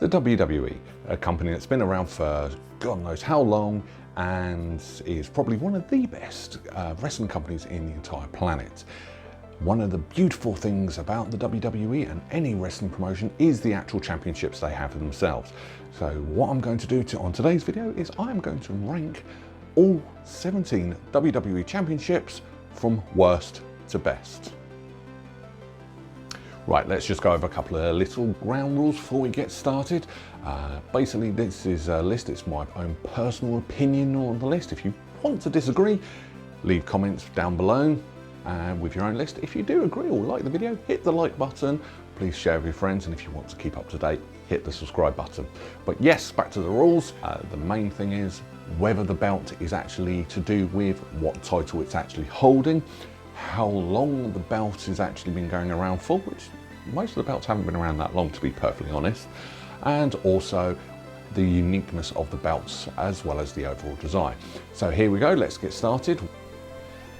The WWE, a company that's been around for God knows how long and is probably one of the best wrestling companies in the entire planet. One of the beautiful things about the WWE and any wrestling promotion is the actual championships they have for themselves. So what I'm going to do on today's video is I'm going to rank all 17 WWE Championships from worst to best. Right, let's just go over a couple of little ground rules before we get started. Basically, this is a list, it's my own personal opinion on the list. If you want to disagree, leave comments down below with your own list. If you do agree or like the video, hit the like button. Please share with your friends, and if you want to keep up to date, hit the subscribe button. But yes, back to the rules. The main thing is whether the belt is actually to do with what title it's actually holding, how long the belt has actually been going around for, which most of the belts haven't been around that long, to be perfectly honest, and also the uniqueness of the belts as well as the overall design. So here we go, let's get started.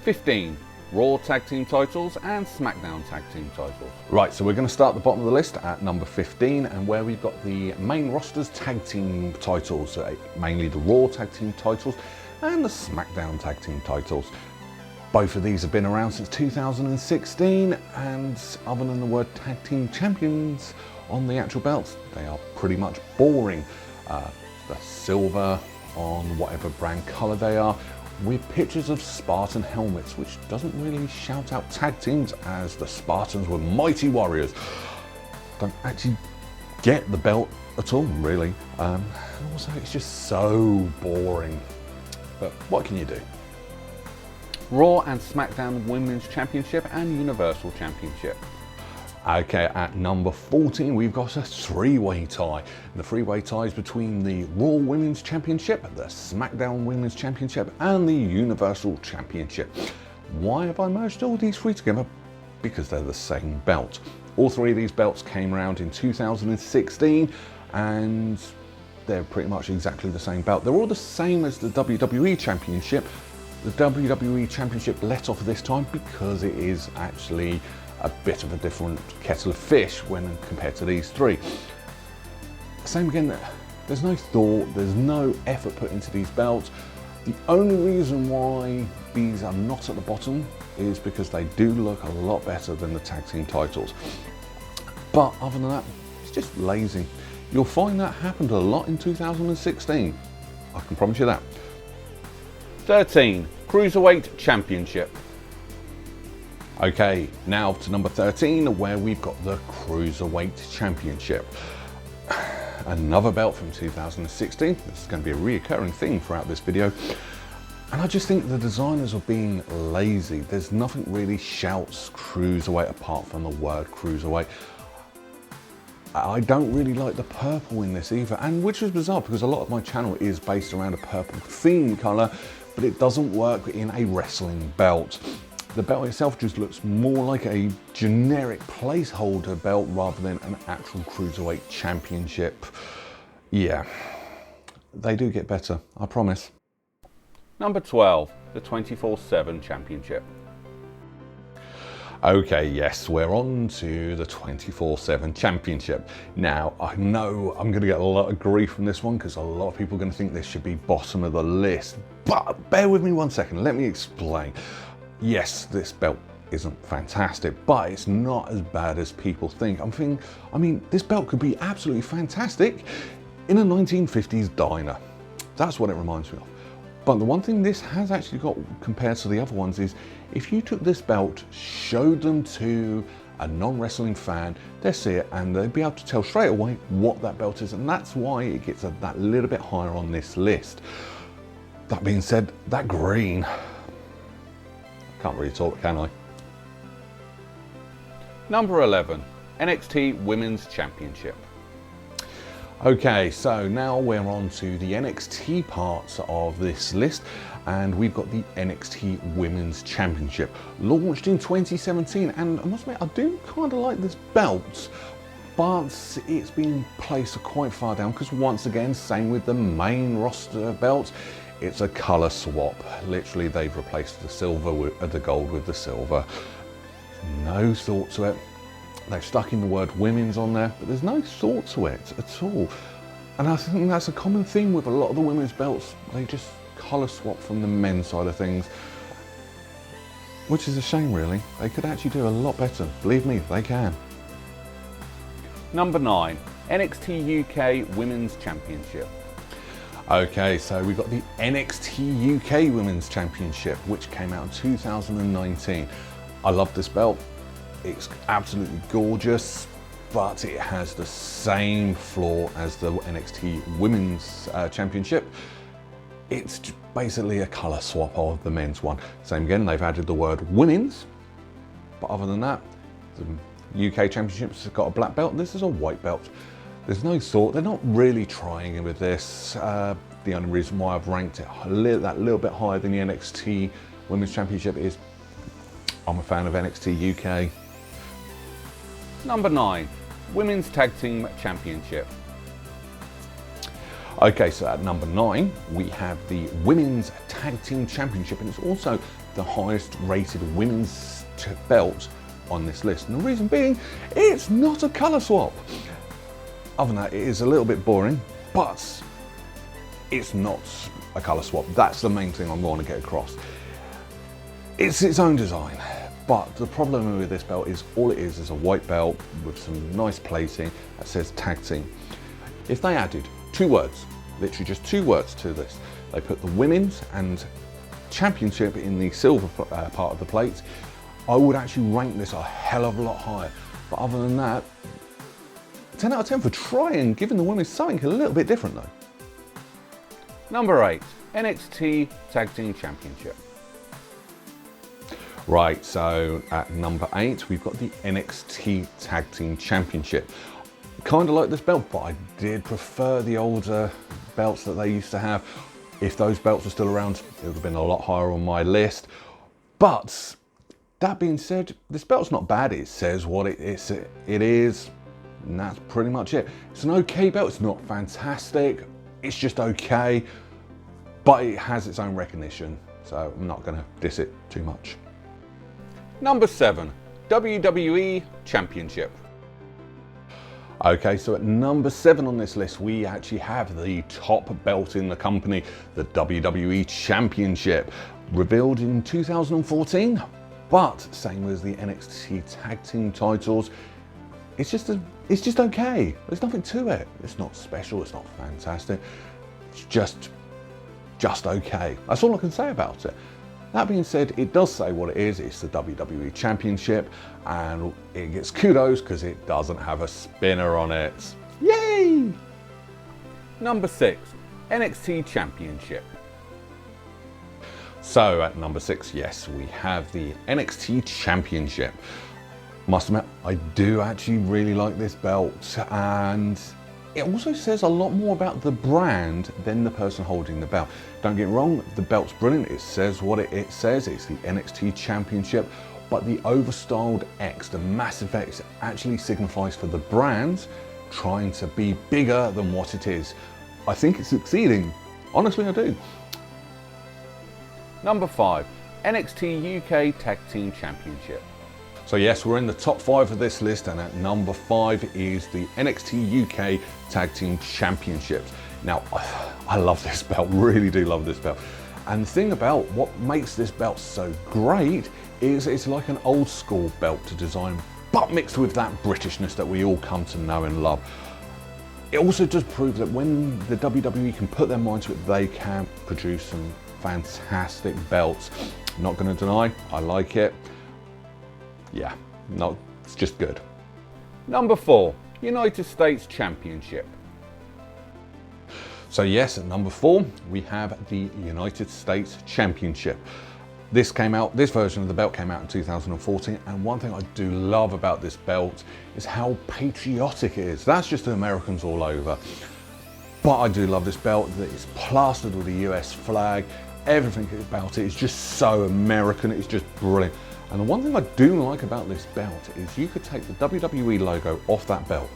15. Raw Tag Team titles and Smackdown Tag Team titles. Right, so we're going to start at the bottom of the list at number 15, and where we've got the main roster's tag team titles, mainly the Raw Tag Team titles and the Smackdown Tag Team titles. Both of these have been around since 2016, and other than the word Tag Team Champions on the actual belts, they are pretty much boring. The silver on whatever brand colour they are, with pictures of Spartan helmets, which doesn't really shout out tag teams, as the Spartans were mighty warriors. Don't actually get the belt at all, really. And also, it's just so boring. But what can you do? Raw and Smackdown Women's Championship and Universal Championship. Okay, at number 14, we've got a three-way tie. The three-way tie is between the Raw Women's Championship, the Smackdown Women's Championship, and the Universal Championship. Why have I merged all these three together? Because they're the same belt. All three of these belts came around in 2016, and they're pretty much exactly the same belt. They're all the same as the WWE Championship. The WWE Championship let off this time because it is actually a bit of a different kettle of fish when compared to these three. Same again, there's no thought, there's no effort put into these belts. The only reason why these are not at the bottom is because they do look a lot better than the tag team titles. But other than that, it's just lazy. You'll find that happened a lot in 2016. I can promise you that. 13. Cruiserweight Championship. Okay, now to number 13, where we've got the Cruiserweight Championship. Another belt from 2016. This is going to be a reoccurring theme throughout this video. And I just think the designers are being lazy. There's nothing really shouts Cruiserweight apart from the word Cruiserweight. I don't really like the purple in this either, and which is bizarre because a lot of my channel is based around a purple theme colour, but it doesn't work in a wrestling belt. The belt itself just looks more like a generic placeholder belt rather than an actual Cruiserweight Championship. Yeah, they do get better, I promise. Number 12, the 24/7 Championship. Okay, yes, we're on to the 24/7 Championship. Now, I know I'm going to get a lot of grief from this one because a lot of people are going to think this should be bottom of the list. But bear with me one second, let me explain. Yes, this belt isn't fantastic, but it's not as bad as people think. I mean, this belt could be absolutely fantastic in a 1950s diner. That's what it reminds me of. But the one thing this has actually got compared to the other ones is if you took this belt, showed them to a non-wrestling fan, they'd see it and they'd be able to tell straight away what that belt is, and that's why it gets that little bit higher on this list. That being said, that green, can't really talk, can I? Number 11, NXT Women's Championship. Okay, so now we're on to the NXT parts of this list, and we've got the NXT Women's Championship, launched in 2017, and I must admit, I do kind of like this belt, but it's been placed quite far down because once again, same with the main roster belts, it's a colour swap. Literally, they've replaced the silver with the gold with the silver. No thought to it. They've stuck in the word women's on there, but there's no thought to it at all. And I think that's a common theme with a lot of the women's belts. They just colour swap from the men's side of things, which is a shame really. They could actually do a lot better. Believe me, they can. Number 9, NXT UK Women's Championship. Okay, so we've got the NXT UK Women's Championship, which came out in 2019. I love this belt. It's absolutely gorgeous, but it has the same flaw as the NXT Women's Championship. It's basically a colour swap of the men's one. Same again, they've added the word women's, but other than that, the UK Championship's got a black belt, this is a white belt. There's no thought, they're not really trying with this. The only reason why I've ranked it that little bit higher than the NXT Women's Championship is I'm a fan of NXT UK. Number 9, Women's Tag Team Championship. Okay, so at number 9, we have the Women's Tag Team Championship, and it's also the highest rated women's belt on this list. And the reason being, it's not a colour swap. Other than that, it is a little bit boring, but it's not a colour swap. That's the main thing I'm going to get across. It's its own design, but the problem with this belt is all it is a white belt with some nice plating that says Tag Team. If they added 2 words, literally just 2 words to this, they put the Women's and Championship in the silver part of the plate, I would actually rank this a hell of a lot higher. But other than that, 10 out of 10 for trying, giving the women something a little bit different though. Number 8, NXT Tag Team Championship. Right, so at number 8, we've got the NXT Tag Team Championship. Kind of like this belt, but I did prefer the older belts that they used to have. If those belts were still around, it would have been a lot higher on my list. But that being said, this belt's not bad. It says what it is, and that's pretty much it. It's an okay belt. It's not fantastic. It's just okay, but it has its own recognition, so I'm not going to diss it too much. Number 7, WWE Championship. Okay, so at number 7 on this list, we actually have the top belt in the company, the WWE Championship, revealed in 2014, but same as the NXT Tag Team titles, it's just okay. There's nothing to it. It's not special, it's not fantastic. It's just okay. That's all I can say about it. That being said, it does say what it is. It's the WWE Championship, and it gets kudos because it doesn't have a spinner on it. Yay! Number 6, NXT Championship. So at number 6, yes, we have the NXT Championship. Must admit, I do actually really like this belt, and it also says a lot more about the brand than the person holding the belt. Don't get me wrong, the belt's brilliant. It says what it says. It's the NXT Championship, but the overstyled X, the massive X, actually signifies for the brand trying to be bigger than what it is. I think it's succeeding. Honestly, I do. Number 5, NXT UK Tag Team Championship. So yes, we're in the top 5 of this list, and at number 5 is the NXT UK Tag Team Championships. Now, I love this belt, really do love this belt. And the thing about what makes this belt so great is it's like an old school belt to design, but mixed with that Britishness that we all come to know and love. It also does prove that when the WWE can put their mind to it, they can produce some fantastic belts. Not going to deny, I like it. Yeah, no, it's just good. Number 4, United States Championship. So yes, at number 4, we have the United States Championship. This version of the belt came out in 2014, and one thing I do love about this belt is how patriotic it is. That's just the Americans all over. But I do love this belt, that it's plastered with the US flag. Everything about it is just so American, it's just brilliant. And the one thing I do like about this belt is you could take the WWE logo off that belt,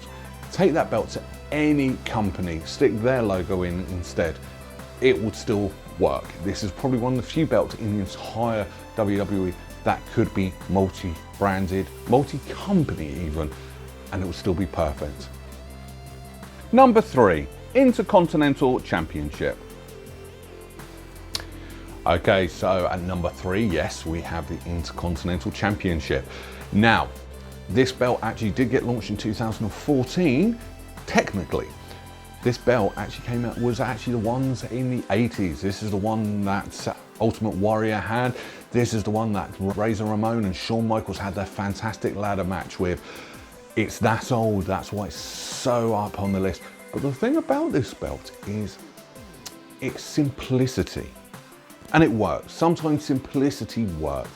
take that belt to any company, stick their logo in instead, it would still work. This is probably one of the few belts in the entire WWE that could be multi-branded, multi-company even, and it will still be perfect. Number 3, Intercontinental Championship. Okay, so at number 3, yes, we have the Intercontinental Championship. Now, this belt actually did get launched in 2014, technically. This belt actually was actually the ones in the 80s. This is the one that Ultimate Warrior had. This is the one that Razor Ramon and Shawn Michaels had their fantastic ladder match with. It's that old, that's why it's so up on the list. But the thing about this belt is its simplicity. And it works. Sometimes simplicity works.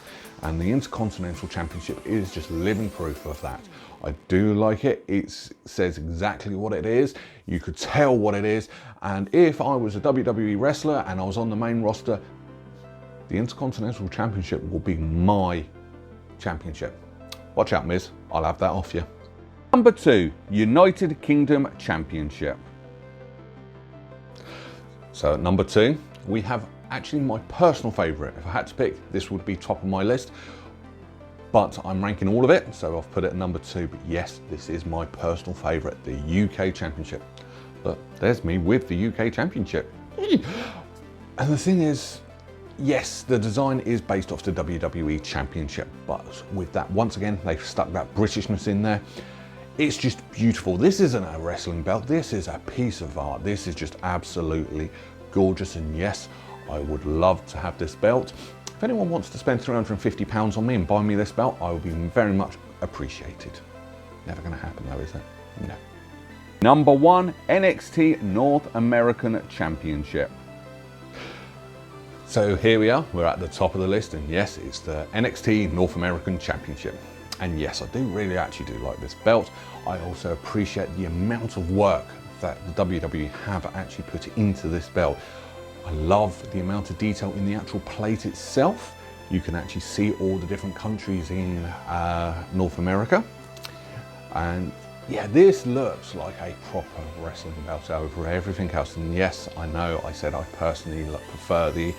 And the Intercontinental Championship is just living proof of that. I do like it. It says exactly what it is. You could tell what it is. And if I was a WWE wrestler and I was on the main roster, the Intercontinental Championship will be my championship. Watch out, Miz. I'll have that off you. Number 2, United Kingdom Championship. So at number 2, we have actually my personal favourite. If I had to pick, this would be top of my list, but I'm ranking all of it, so I've put it at number 2. But yes, this is my personal favourite, the UK Championship. Look, there's me with the UK Championship. And the thing is, yes, the design is based off the WWE Championship, but with that, once again, they've stuck that Britishness in there. It's just beautiful. This isn't a wrestling belt, this is a piece of art. This is just absolutely gorgeous, and yes, I would love to have this belt. If anyone wants to spend £350 on me and buy me this belt, I would be very much appreciated. Never going to happen though, is it? No. Number 1, NXT North American Championship. So here we are, we're at the top of the list, and yes, it's the NXT North American Championship. And yes, I do really actually do like this belt. I also appreciate the amount of work that the WWE have actually put into this belt. I love the amount of detail in the actual plate itself. You can actually see all the different countries in North America. And yeah, this looks like a proper wrestling belt over everything else. And yes, I know I said I personally prefer the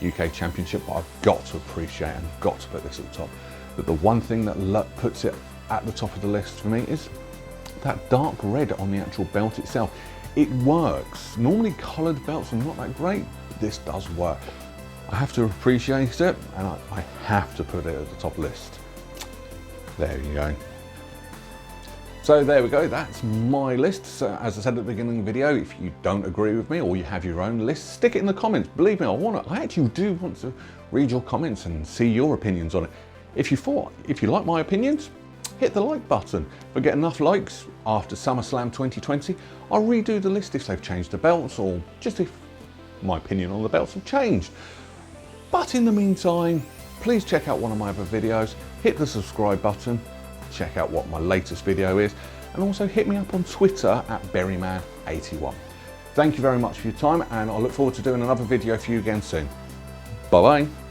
UK Championship, but I've got to appreciate and got to put this at the top. But the one thing that puts it at the top of the list for me is that dark red on the actual belt itself. It works. Normally coloured belts are not that great, but this does work. I have to appreciate it, and I have to put it at the top list. There you go. So there we go, that's my list. So as I said at the beginning of the video, if you don't agree with me or you have your own list, stick it in the comments. Believe me, I actually do want to read your comments and see your opinions on it. If you like my opinions, hit the like button. If I get enough likes after SummerSlam 2020, I'll redo the list if they've changed the belts, or just if my opinion on the belts have changed. But in the meantime, please check out one of my other videos, hit the subscribe button, check out what my latest video is, and also hit me up on Twitter at Berryman81. Thank you very much for your time, and I look forward to doing another video for you again soon. Bye bye.